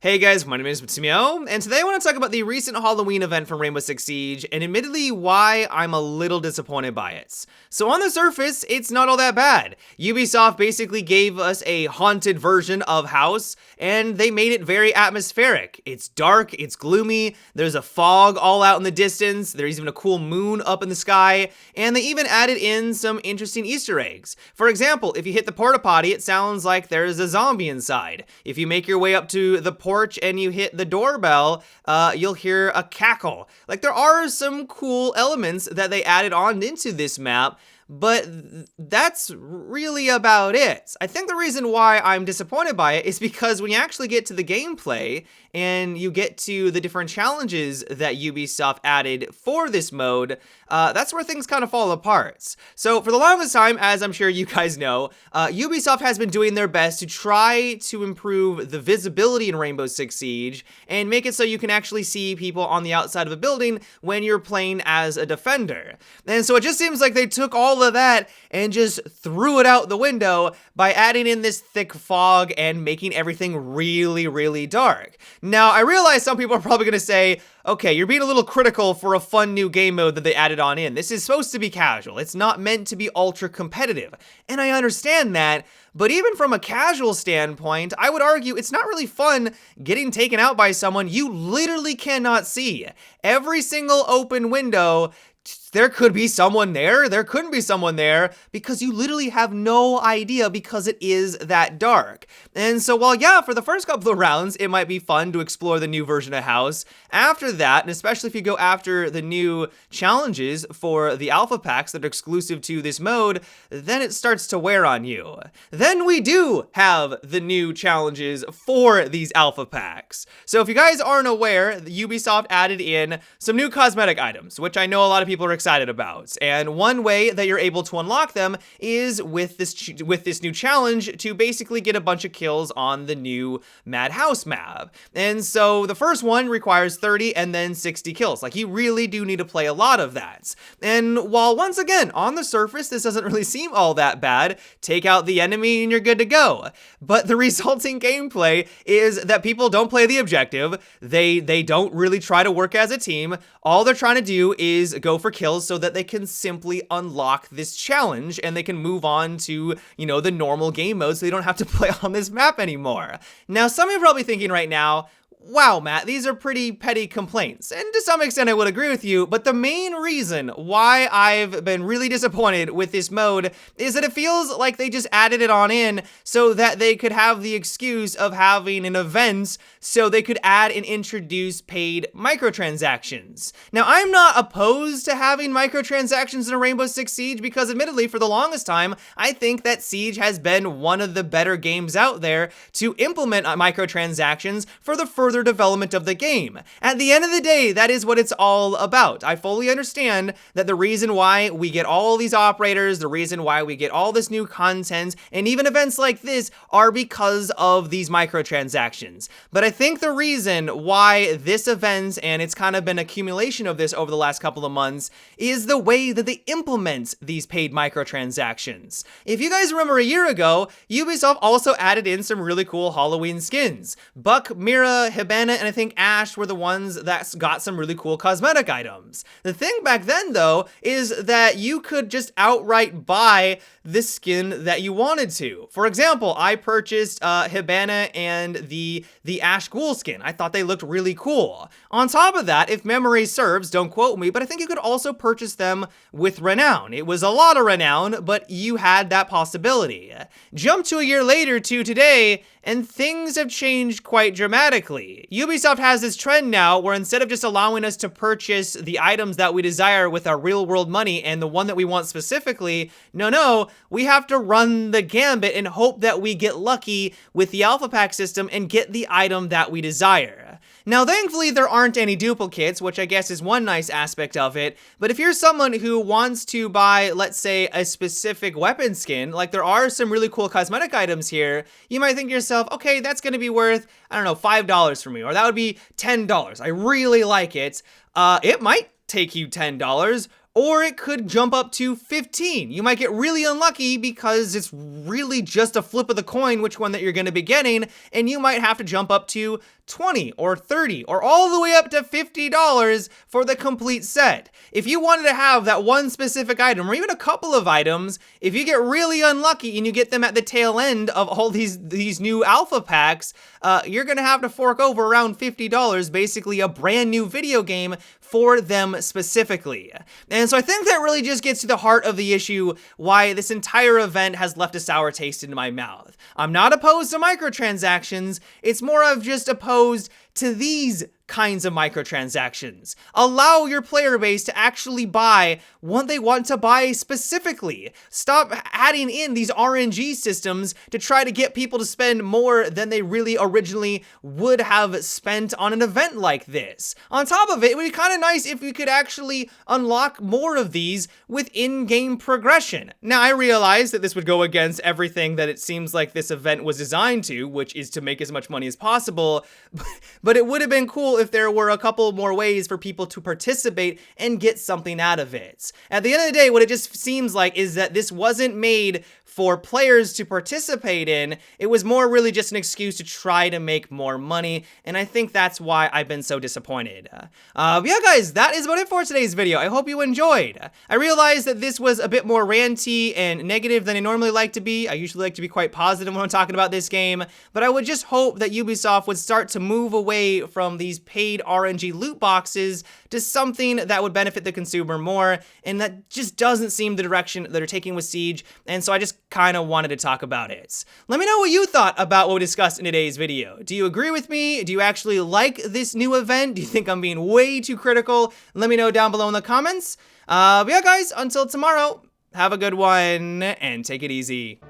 Hey guys, my name is Matsumo, and today I want to talk about the recent Halloween event from Rainbow Six Siege, and admittedly why I'm a little disappointed by it. So on the surface, it's not all that bad. Ubisoft basically gave us a haunted version of House, and they made it very atmospheric. It's dark, it's gloomy, there's a fog all out in the distance, there's even a cool moon up in the sky, and they even added in some interesting Easter eggs. For example, if you hit the porta potty, it sounds like there's a zombie inside. If you make your way up to the porch and you hit the doorbell, you'll hear a cackle. Like, there are some cool elements that they added on into this map, but that's really about it. I think the reason why I'm disappointed by it is because when you actually get to the gameplay and you get to the different challenges that Ubisoft added for this mode, that's where things kind of fall apart. So for the longest time, as I'm sure you guys know, Ubisoft has been doing their best to try to improve the visibility in Rainbow Six Siege and make it so you can actually see people on the outside of a building when you're playing as a defender. And so it just seems like they took all of that and just threw it out the window by adding in this thick fog and making everything really, really dark. Now, I realize some people are probably going to say, okay, you're being a little critical for a fun new game mode that they added on in. This is supposed to be casual. It's not meant to be ultra competitive. And I understand that, but even from a casual standpoint, I would argue it's not really fun getting taken out by someone you literally cannot see. Every single open window, there could be someone there, there couldn't be someone there, because you literally have no idea because it is that dark. And so while yeah, for the first couple of rounds, it might be fun to explore the new version of House, after that, and especially if you go after the new challenges for the alpha packs that are exclusive to this mode, then it starts to wear on you. Then we do have the new challenges for these alpha packs. So if you guys aren't aware, Ubisoft added in some new cosmetic items, which I know a lot of people are excited about. And one way that you're able to unlock them is with this new challenge to basically get a bunch of kills on the new Madhouse map. And so the first one requires 30 and then 60 kills. Like, you really do need to play a lot of that. And while once again, on the surface, this doesn't really seem all that bad, take out the enemy and you're good to go. But the resulting gameplay is that people don't play the objective. They don't really try to work as a team. All they're trying to do is go for kills so that they can simply unlock this challenge and they can move on to, you know, the normal game mode so they don't have to play on this map anymore. Now, some of you are probably thinking right now, wow, Matt, these are pretty petty complaints. And to some extent, I would agree with you, but the main reason why I've been really disappointed with this mode is that it feels like they just added it on in so that they could have the excuse of having an event so they could add and introduce paid microtransactions. Now, I'm not opposed to having microtransactions in a Rainbow Six Siege because admittedly, for the longest time, I think that Siege has been one of the better games out there to implement microtransactions for the further development of the game. At the end of the day, that is what it's all about. I fully understand that the reason why we get all these operators, the reason why we get all this new content, and even events like this are because of these microtransactions. But I think the reason why this event, and it's kind of been accumulation of this over the last couple of months, is the way that they implement these paid microtransactions. If you guys remember a year ago, Ubisoft also added in some really cool Halloween skins. Buck, Mira, Hibana, and I think Ash were the ones that got some really cool cosmetic items. The thing back then, though, is that you could just outright buy the skin that you wanted to. For example, I purchased Hibana and the Ash Ghoul skin. I thought they looked really cool. On top of that, if memory serves, don't quote me, but I think you could also purchase them with renown. It was a lot of renown, but you had that possibility. Jump to a year later to today, and things have changed quite dramatically. Ubisoft has this trend now where instead of just allowing us to purchase the items that we desire with our real world money and the one that we want specifically, no, we have to run the gambit and hope that we get lucky with the alpha pack system and get the item that we desire. Now, thankfully, there aren't any duplicates, which I guess is one nice aspect of it, but if you're someone who wants to buy, let's say, a specific weapon skin, like there are some really cool cosmetic items here, you might think to yourself, okay, that's gonna be worth, I don't know, $5 for me, or that would be $10. I really like it. It might take you $10, or it could jump up to 15. You might get really unlucky because it's really just a flip of the coin which one that you're going to be getting, and you might have to jump up to $20 or $30 or all the way up to $50 for the complete set. If you wanted to have that one specific item or even a couple of items, if you get really unlucky and you get them at the tail end of all these new alpha packs, you're gonna have to fork over around $50, basically a brand new video game for them specifically. And so I think that really just gets to the heart of the issue why this entire event has left a sour taste in my mouth. I'm not opposed to microtransactions, it's more of just opposed to these kinds of microtransactions. Allow your player base to actually buy what they want to buy specifically. Stop adding in these RNG systems to try to get people to spend more than they really originally would have spent on an event like this. On top of it, it would be kind of nice if we could actually unlock more of these with in-game progression. Now, I realize that this would go against everything that it seems like this event was designed to, which is to make as much money as possible, but it would have been cool if there were a couple more ways for people to participate and get something out of it. At the end of the day, what it just seems like is that this wasn't made for players to participate in. It was more really just an excuse to try to make more money, and I think that's why I've been so disappointed. But yeah, guys, that is about it for today's video. I hope you enjoyed. I realized that this was a bit more ranty and negative than I normally like to be. I usually like to be quite positive when I'm talking about this game, but I would just hope that Ubisoft would start to move away from these paid RNG loot boxes to something that would benefit the consumer more, and that just doesn't seem the direction that they're taking with Siege, and so I just kind of wanted to talk about it. Let me know what you thought about what we discussed in today's video. Do you agree with me? Do you actually like this new event? Do you think I'm being way too critical? Let me know down below in the comments. But yeah, guys, until tomorrow, have a good one, and take it easy.